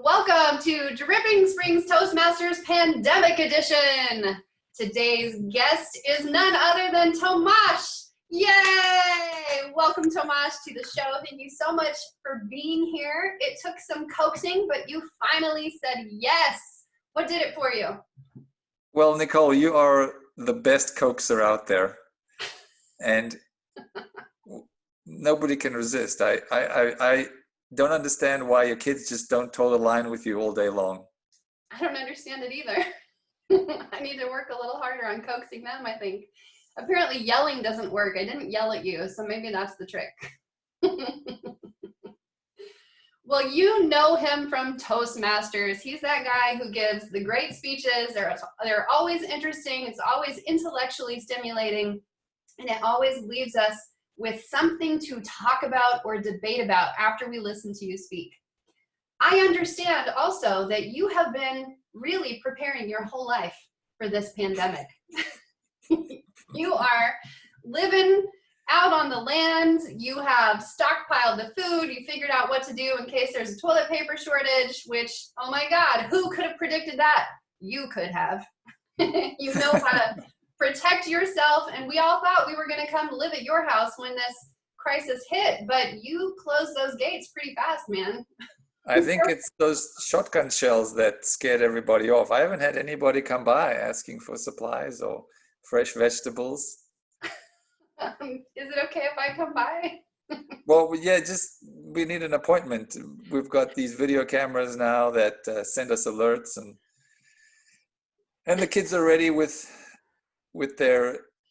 Welcome to Dripping Springs Toastmasters Pandemic Edition. Today's guest is none other than Tomasz. Yay! Welcome, Tomasz, to the show. Thank you so much for being here. It took some coaxing, but you finally said yes. What did it for you? Well, Nicole, you are the best coaxer out there, and nobody can resist. I don't understand why your kids just don't toe the line with you all day long. I don't understand it either. I need to work a little harder on coaxing them, I think. Apparently yelling doesn't work. I didn't yell at you, so maybe that's the trick. Well, you know him from Toastmasters. He's that guy who gives the great speeches. They're always interesting. It's always intellectually stimulating, and it always leaves us with something to talk about or debate about after we listen to you speak. I understand also that you have been really preparing your whole life for this pandemic. You are living out on the land, you have stockpiled the food, you figured out what to do in case there's a toilet paper shortage, which, oh my God, who could have predicted that? You could have. You know how to protect yourself, and we all thought we were going to come live at your house when this crisis hit, but you closed those gates pretty fast, man. I think it's those shotgun shells that scared everybody off. I haven't had anybody come by asking for supplies or fresh vegetables. Is it okay if I come by? Well, yeah, we need an appointment. We've got these video cameras now that send us alerts, and the kids are ready with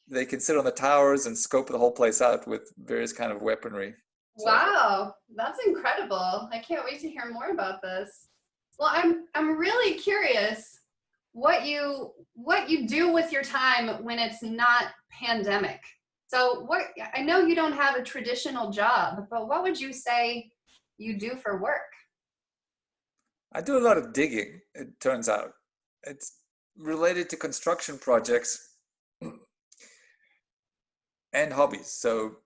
they can sit on the towers and scope the whole place out with various kind of weaponry. So. Wow, that's incredible. I can't wait to hear more about this. Well, I'm really curious what you do with your time when it's not pandemic. So I know you don't have a traditional job, but what would you say you do for work? I do a lot of digging, it turns out. It's related to construction projects and hobbies. So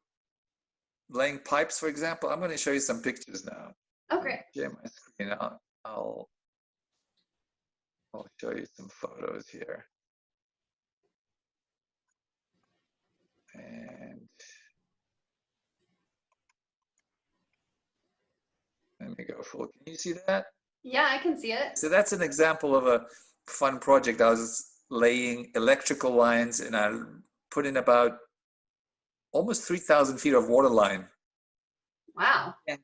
laying pipes, for example. I'm going to show you some pictures now. Okay. Share my screen. I'll show you some photos here. And let me go full. Can you see that? Yeah, I can see it. So that's an example of a fun project. I was laying electrical lines, and I put in about almost 3,000 feet of water line. Wow. And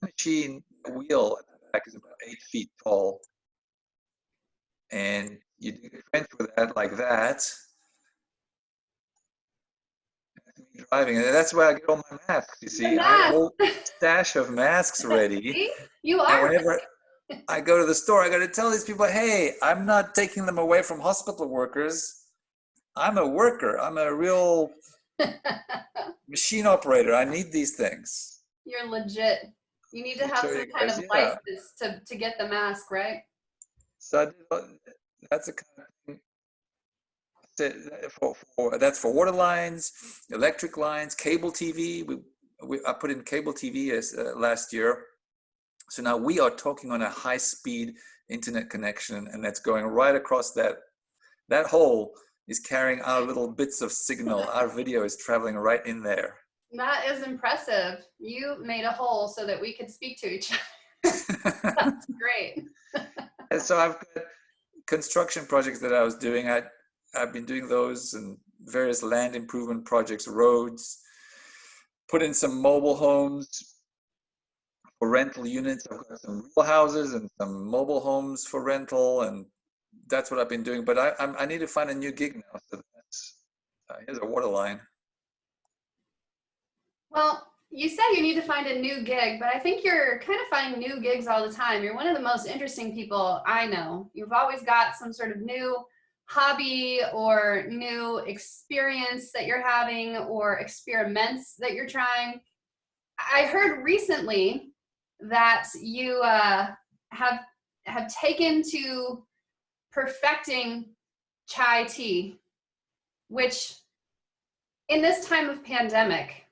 the machine, the wheel at the back is about 8 feet tall. And you do the trench with that like that. Driving, and that's where I get all my masks. You see, I have a whole stash of masks ready. See? You are. And whenever I go to the store, I got to tell these people, hey, I'm not taking them away from hospital workers. I'm a worker. I'm a real machine operator. I need these things. You're legit. You need to have some kind of license to get the mask, right? So that's a kind of thing. That's for water lines, electric lines, cable TV. I put in cable TV last year. So now we are talking on a high-speed internet connection, and that's going right across that hole is carrying our little bits of signal. Our video is traveling right in there. That is impressive. You made a hole so that we could speak to each other. That's great. And so I've got construction projects that I was doing. I've been doing those and various land improvement projects, roads, put in some mobile homes for rental units. I've got some real houses and some mobile homes for rental, and that's what I've been doing. But I need to find a new gig now. So here's a water line. Well, you say you need to find a new gig, but I think you're kind of finding new gigs all the time. You're one of the most interesting people I know. You've always got some sort of new hobby or new experience that you're having or experiments that you're trying. I heard recently that you have taken to perfecting chai tea, which in this time of pandemic,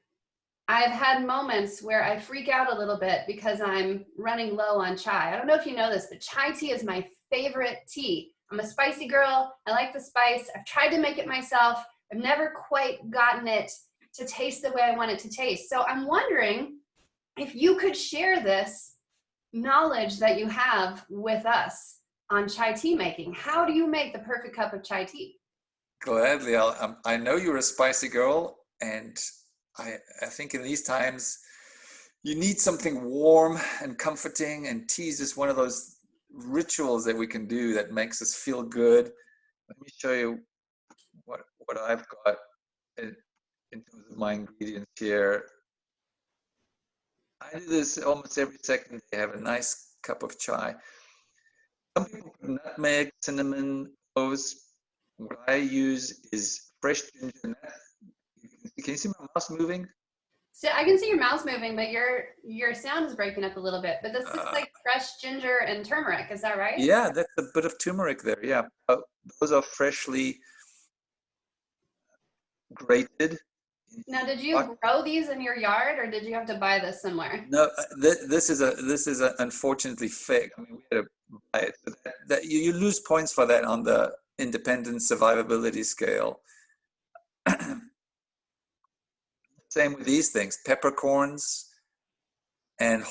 I've had moments where I freak out a little bit because I'm running low on chai. I don't know if you know this, but chai tea is my favorite tea. I'm a spicy girl. I like the spice. I've tried to make it myself. I've never quite gotten it to taste the way I want it to taste. So I'm wondering if you could share this knowledge that you have with us on chai tea making. How do you make the perfect cup of chai tea? Gladly. I know you're a spicy girl, and I think in these times you need something warm and comforting, and tea is just one of those rituals that we can do that makes us feel good. Let me show you what I've got in terms of my ingredients here. I do this almost every second day. I have a nice cup of chai. Some people put nutmeg, cinnamon, cloves. What I use is fresh ginger. Can you see my mouse moving? So I can see your mouse moving, but your sound is breaking up a little bit. But this looks like fresh ginger and turmeric. Is that right? Yeah, that's a bit of turmeric there. Yeah, those are freshly grated. Now, did you grow these in your yard, or did you have to buy this somewhere? No, this is a unfortunately fake. I mean, we had to buy it. So that you lose points for that on the independent survivability scale. Same with these things, peppercorns and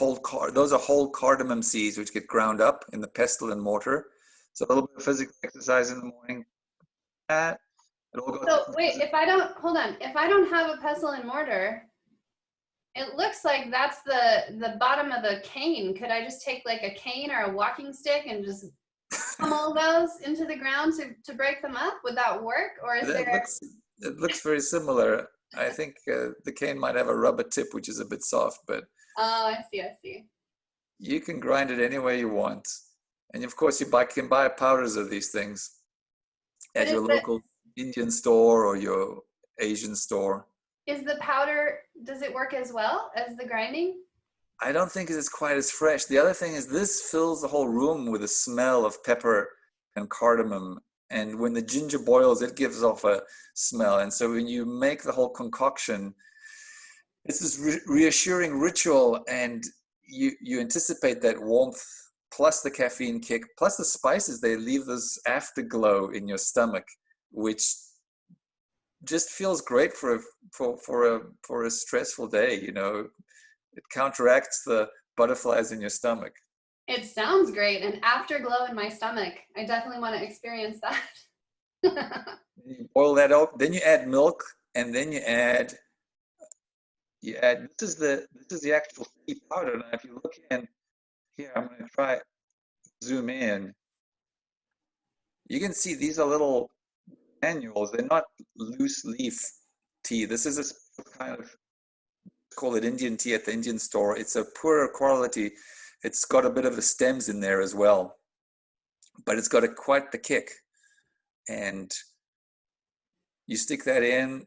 those are whole cardamom seeds which get ground up in the pestle and mortar. So a little bit of physical exercise in the morning. So wait, if I don't have a pestle and mortar, it looks like that's the bottom of the cane. Could I just take like a cane or a walking stick and just pummel those into the ground to break them up? Would that work? Or is there? It looks very similar. I think the cane might have a rubber tip, which is a bit soft, but Oh, I see. you can grind it any way you want. And of course, can buy powders of these things at your local Indian store or your Asian store. Is the powder, does it work as well as the grinding? I don't think it's quite as fresh. The other thing is this fills the whole room with a smell of pepper and cardamom. And when the ginger boils, it gives off a smell. And so when you make the whole concoction, it's this reassuring ritual, and you anticipate that warmth plus the caffeine kick, plus the spices. They leave this afterglow in your stomach, which just feels great for a stressful day. You know, it counteracts the butterflies in your stomach. It sounds great. An afterglow in my stomach. I definitely want to experience that. You boil that up, then you add milk, and then you add this is the actual tea powder. Now if you look in here, I'm going to try zoom in. You can see these are little granules. They're not loose leaf tea. This is a kind of, call it Indian tea at the Indian store. It's a poorer quality. It's got a bit of the stems in there as well, but it's got quite the kick. And you stick that in,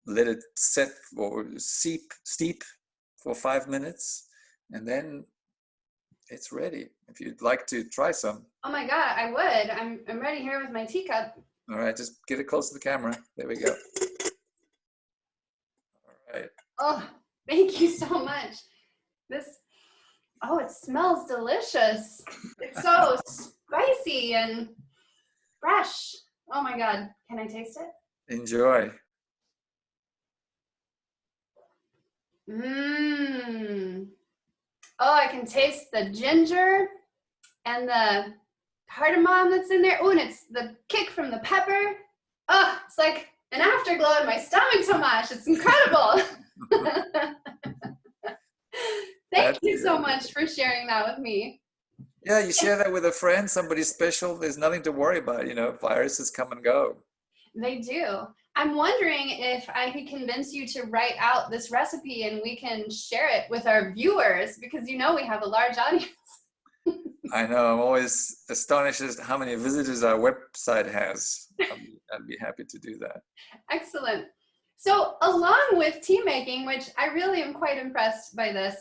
let it set or steep for 5 minutes, and then it's ready. If you'd like to try some. Oh my God, I would. I'm ready here with my teacup. All right, just get it close to the camera. There we go. All right. Oh, thank you so much. It smells delicious. It's so spicy and fresh. Oh my God, can I taste it? Enjoy. Mmm. Oh, I can taste the ginger and the cardamom that's in there. Oh, and it's the kick from the pepper. Oh, it's like an afterglow in my stomach, Tomasz. It's incredible. Thank you so much for sharing that with me. Yeah, you share that with a friend, somebody special. There's nothing to worry about. You know, viruses come and go. They do. I'm wondering if I could convince you to write out this recipe and we can share it with our viewers, because you know we have a large audience. I know. I'm always astonished as to how many visitors our website has. I'd be happy to do that. Excellent. So along with tea making, which I really am quite impressed by this,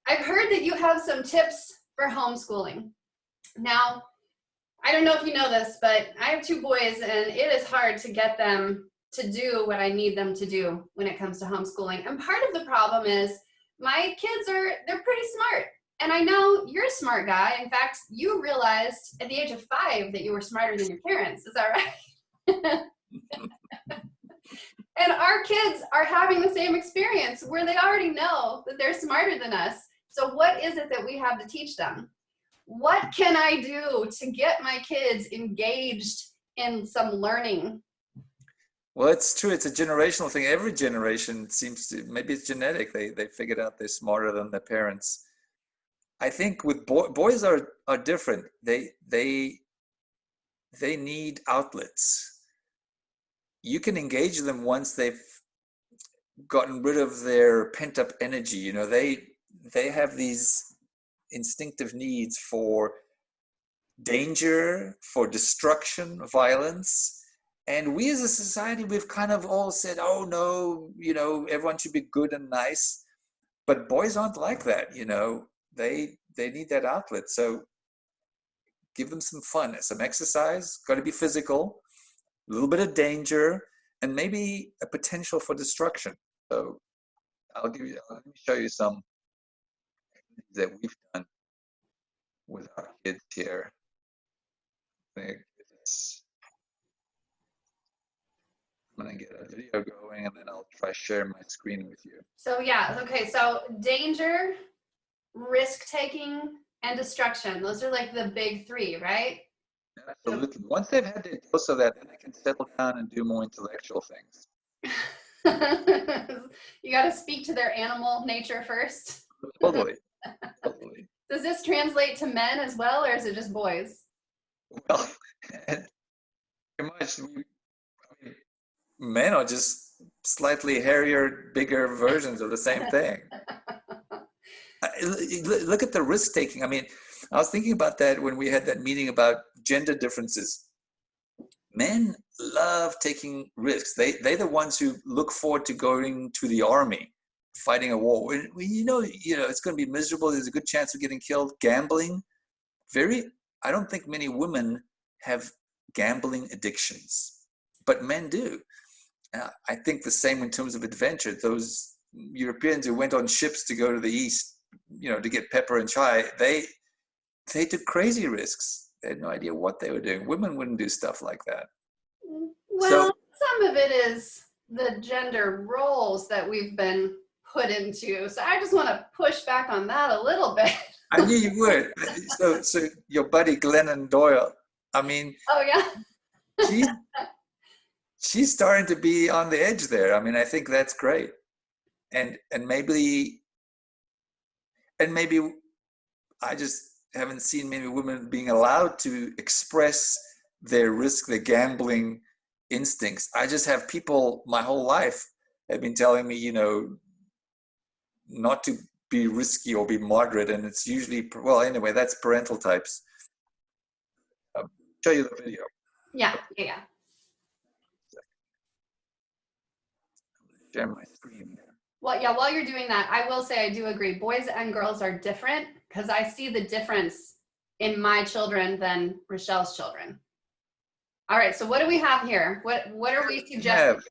I've heard that you have some tips for homeschooling. Now, I don't know if you know this, but I have 2 boys and it is hard to get them to do what I need them to do when it comes to homeschooling. And part of the problem is my kids they're pretty smart. And I know you're a smart guy. In fact, you realized at the age of 5 that you were smarter than your parents. Is that right? And our kids are having the same experience where they already know that they're smarter than us. So what is it that we have to teach them? What can I do to get my kids engaged in some learning? Well, it's true. It's a generational thing. Every generation seems to, maybe it's genetic. They figured out they're smarter than their parents. I think with boys are different. They need outlets. You can engage them once they've gotten rid of their pent-up energy. You know, they have these instinctive needs for danger, for destruction, violence. And we as a society, we've kind of all said, oh no, you know, everyone should be good and nice. But boys aren't like that, you know. They need that outlet. So give them some fun, some exercise, got to be physical, a little bit of danger, and maybe a potential for destruction. So let me show you some that we've done with our kids here. I'm gonna get a video going and then I'll try sharing my screen with you. So yeah, okay, so danger, risk-taking, and destruction. Those are like the big 3, right? Absolutely. Once they've had their dose of that, then they can settle down and do more intellectual things. You got to speak to their animal nature first. Totally. Does this translate to men as well, or is it just boys? Well, pretty much. Men are just slightly hairier, bigger versions of the same thing. Look at the risk taking. I mean, I was thinking about that when we had that meeting about gender differences. Men love taking risks. They're the ones who look forward to going to the army, fighting a war. When you know it's going to be miserable. There's a good chance of getting killed. Gambling, I don't think many women have gambling addictions, but men do. I think the same in terms of adventure. Those Europeans who went on ships to go to the east, you know, to get pepper and chai, they took crazy risks. They had no idea what they were doing. Women wouldn't do stuff like that. Well, some of it is the gender roles that we've been put into. So I just want to push back on that a little bit. I knew you would. So your buddy Glennon Doyle, I mean, oh yeah, she's starting to be on the edge there. I mean, I think that's great, and maybe I just haven't seen many women being allowed to express their risk, their gambling instincts. I just have people my whole life have been telling me, you know, not to be risky or be moderate, and it's usually, well, anyway, that's parental types. I'll show you the video. Yeah. Share my screen here. Well, yeah, while you're doing that, I will say I do agree. Boys and girls are different because I see the difference in my children than Rochelle's children. All right, so what do we have here? What are we suggesting?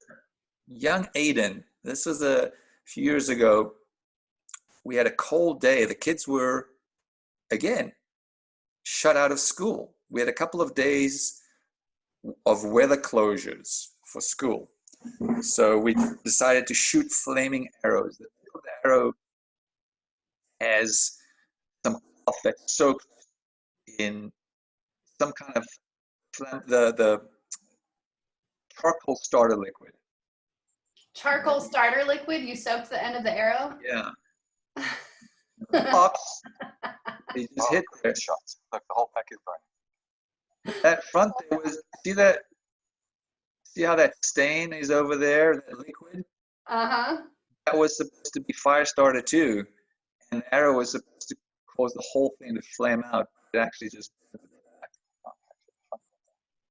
We have young Aiden. This was a few years ago. We had a cold day. The kids were, again, shut out of school. We had a couple of days of weather closures for school. So we decided to shoot flaming arrows. The arrow has some cloth that's soaked in some kind of the charcoal starter liquid. Charcoal starter liquid? You soaked the end of the arrow? Yeah. Pops. They just hit their shots. Like the whole pack is burning. That front there was, see how that stain is over there, that liquid? Uh-huh. That was supposed to be fire starter too. And the arrow was supposed to cause the whole thing to flame out. It actually just,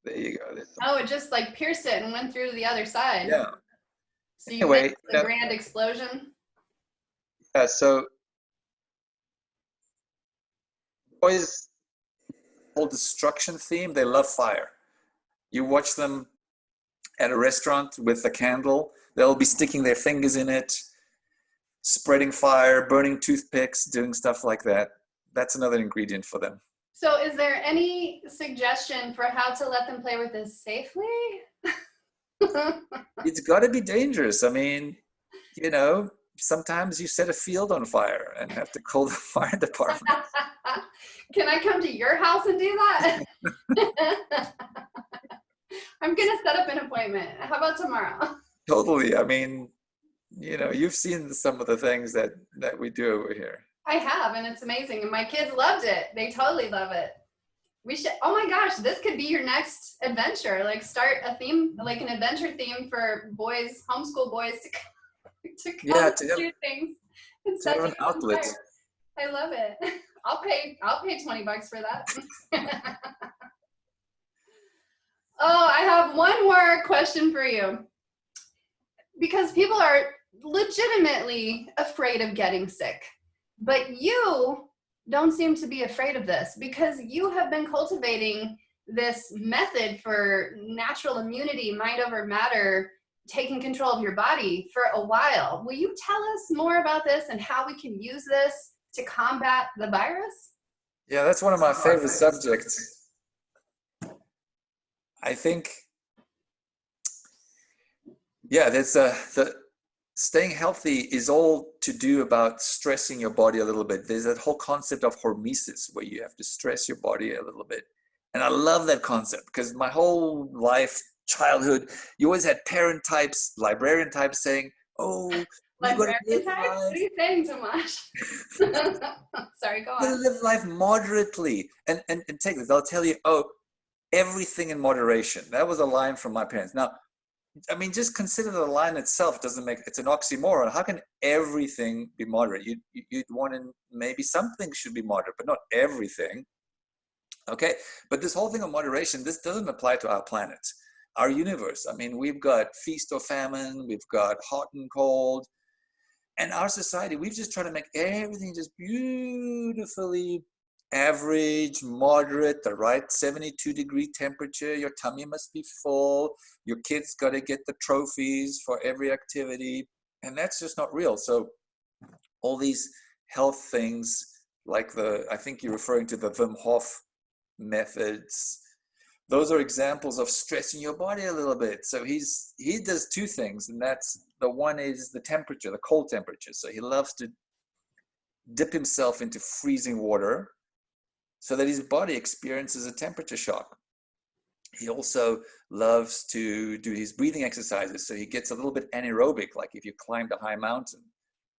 there you go. Oh, it just like pierced it and went through to the other side. Yeah. So you missed the grand explosion? Yeah, so boys, whole destruction theme, they love fire. You watch them at a restaurant with a candle. They'll be sticking their fingers in it, spreading fire, burning toothpicks, doing stuff like that. That's another ingredient for them. So is there any suggestion for how to let them play with this safely? It's got to be dangerous. I mean, sometimes you set a field on fire and have to call the fire department. Can I come to your house and do that? I'm going to set up an appointment. How about tomorrow? Totally. I mean, you've seen some of the things that we do over here. I have, and it's amazing. And my kids loved it. They totally love it. We should, oh my gosh, this could be your next adventure. Like start a theme, like an adventure theme for boys, homeschool boys to come do things. To have an outlet. I love it. I'll pay $20 for that. Oh, I have one more question for you. Because people are legitimately afraid of getting sick, but you don't seem to be afraid of this because you have been cultivating this method for natural immunity, mind over matter, taking control of your body for a while. Will you tell us more about this and how we can use this to combat the virus? Yeah, that's one of my favorite subjects. I think, there's the staying healthy is all to do about stressing your body a little bit. There's that whole concept of hormesis where you have to stress your body a little bit. And I love that concept because my whole life, childhood, you always had parent types, librarian types saying, oh, librarian types? What are you saying, Tomasz? Sorry, go on. You live life moderately. And take this, they'll tell you, oh, everything in moderation. That was a line from my parents. Now, I mean, just consider the line itself it's an oxymoron. How can everything be moderate? You'd want to, maybe something should be moderate, but not everything. Okay, but this whole thing of moderation, this doesn't apply to our planet, our universe. I mean, we've got feast or famine, we've got hot and cold, and our society, we've just tried to make everything just beautifully average, moderate, the right 72-degree temperature. Your tummy must be full. Your kids got to get the trophies for every activity. And that's just not real. So all these health things, like I think you're referring to the Wim Hof methods, those are examples of stressing your body a little bit. So he does two things, and that's the one is the temperature, the cold temperature. So he loves to dip himself into freezing water so that his body experiences a temperature shock. He also loves to do his breathing exercises. So he gets a little bit anaerobic, like if you climbed a high mountain.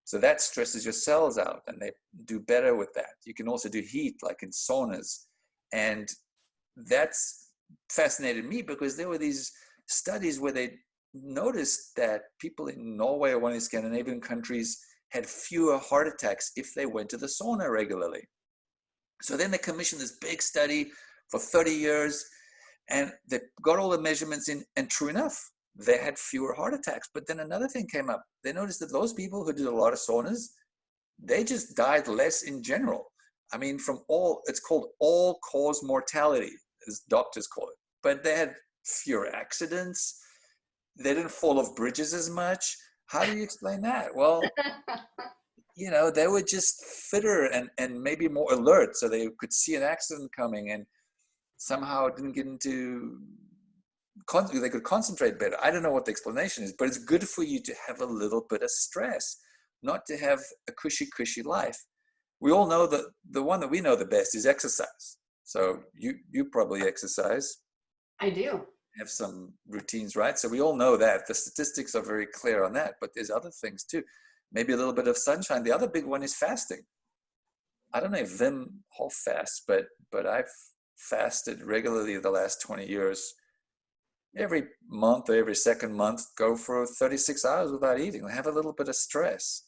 So that stresses your cells out and they do better with that. You can also do heat, like in saunas. And that's fascinated me because there were these studies where they noticed that people in Norway or one of the Scandinavian countries had fewer heart attacks if they went to the sauna regularly. So then they commissioned this big study for 30 years and they got all the measurements in, and true enough, they had fewer heart attacks. But then another thing came up. They noticed that those people who did a lot of saunas, they just died less in general. I mean, it's called all-cause mortality, as doctors call it. But they had fewer accidents. They didn't fall off bridges as much. How do you explain that? Well, they were just fitter and maybe more alert, so they could see an accident coming and somehow didn't get into, they could concentrate better. I don't know what the explanation is, but it's good for you to have a little bit of stress, not to have a cushy life. We all know that the one that we know the best is exercise. So you probably exercise. I do. Have some routines, right? So we all know that. The statistics are very clear on that, but there's other things too. Maybe a little bit of sunshine. The other big one is fasting. I don't know if Wim Hof fasts, but I've fasted regularly the last 20 years. Every month or every second month, go for 36 hours without eating. Have a little bit of stress.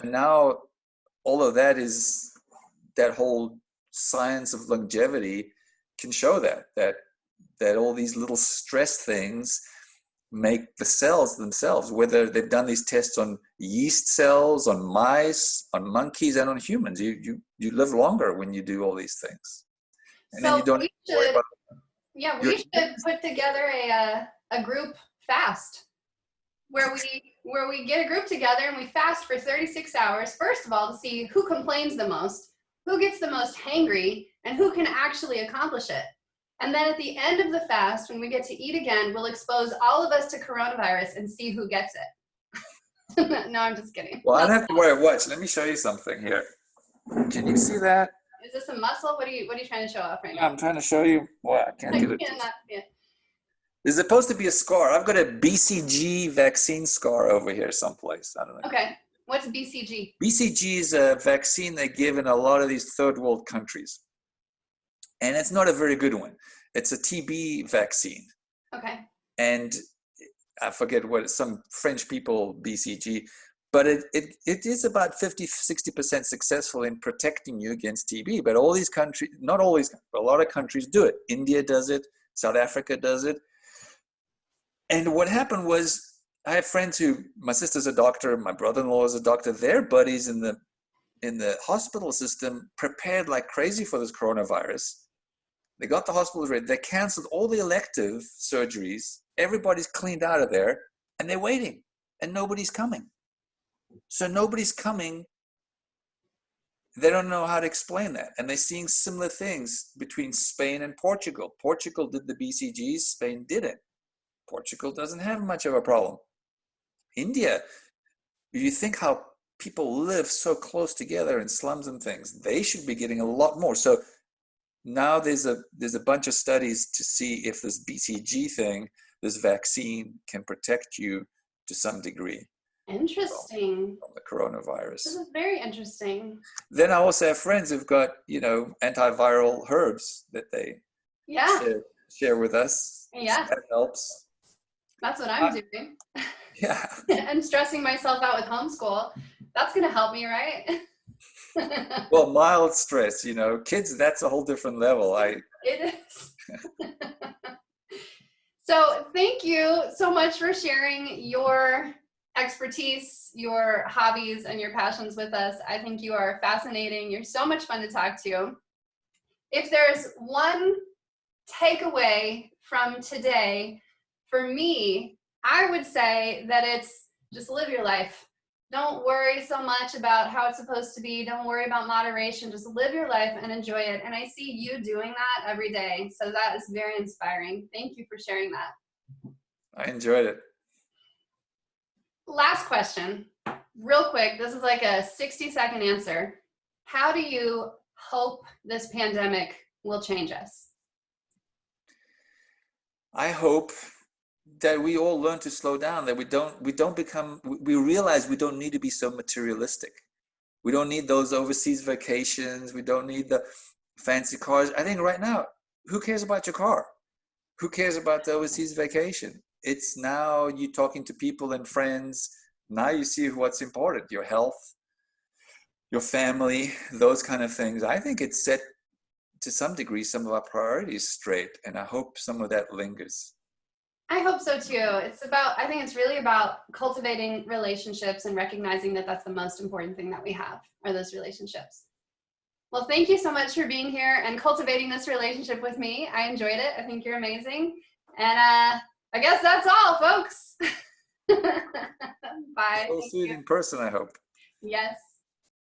And now all of that whole science of longevity can show that all these little stress things make the cells themselves, whether they've done these tests on yeast cells, on mice, on monkeys, and on humans. You live longer when you do all these things. And so then you don't we should put together a group fast, where we get a group together and we fast for 36 hours, first of all, to see who complains the most, who gets the most hangry, and who can actually accomplish it. And then at the end of the fast, when we get to eat again, we'll expose all of us to coronavirus and see who gets it. No, I'm just kidding. Well, I don't have to wear a watch. Let me show you something here. Can you see that? Is this a muscle? What are you trying to show off right now? I'm trying to show you. Well, I can't do it. cannot see it. There's supposed to be a scar. I've got a BCG vaccine scar over here someplace. I don't know. Okay. What's BCG? BCG is a vaccine they give in a lot of these third world countries. And it's not a very good one. It's a TB vaccine. Okay. And I forget what, some French people, BCG, but it is about 50-60% successful in protecting you against TB. But all these countries, not always, but a lot of countries do it. India does it. South Africa does it. And what happened was, I have friends who, my sister's a doctor, my brother-in-law is a doctor, their buddies in the hospital system prepared like crazy for this coronavirus. They got the hospitals ready. They canceled all the elective surgeries. Everybody's cleaned out of there, and they're waiting, and nobody's coming. So nobody's coming. They don't know how to explain that. And they're seeing similar things between Spain and Portugal. Portugal did the BCGs, Spain didn't. Portugal doesn't have much of a problem. India, you think how people live so close together in slums and things, they should be getting a lot more. So now there's a bunch of studies to see if this BCG thing, this vaccine, can protect you to some degree. Interesting. From the coronavirus. This is very interesting. Then I also have friends who've got, antiviral herbs that they share with us. Yeah. So that helps. That's what I'm doing. Yeah. And stressing myself out with homeschool. That's going to help me, right? Well, mild stress, kids, that's a whole different level. It is. So thank you so much for sharing your expertise, your hobbies, and your passions with us. I think you are fascinating. You're so much fun to talk to. If there's one takeaway from today, for me, I would say that it's just live your life. Don't worry so much about how it's supposed to be. Don't worry about moderation. Just live your life and enjoy it. And I see you doing that every day. So that is very inspiring. Thank you for sharing that. I enjoyed it. Last question, real quick. This is like a 60-second answer. How do you hope this pandemic will change us? I hope that we all learn to slow down, that we realize we don't need to be so materialistic. We don't need those overseas vacations. We don't need the fancy cars. I think right now, who cares about your car? Who cares about the overseas vacation? It's now you talking to people and friends. Now you see what's important, your health, your family, those kind of things. I think it's set to some degree some of our priorities straight, and I hope some of that lingers. I hope so too. I think it's really about cultivating relationships and recognizing that that's the most important thing that we have, are those relationships. Well, thank you so much for being here and cultivating this relationship with me. I enjoyed it. I think you're amazing. And I guess that's all, folks. Bye. We'll see you in person, I hope. Yes.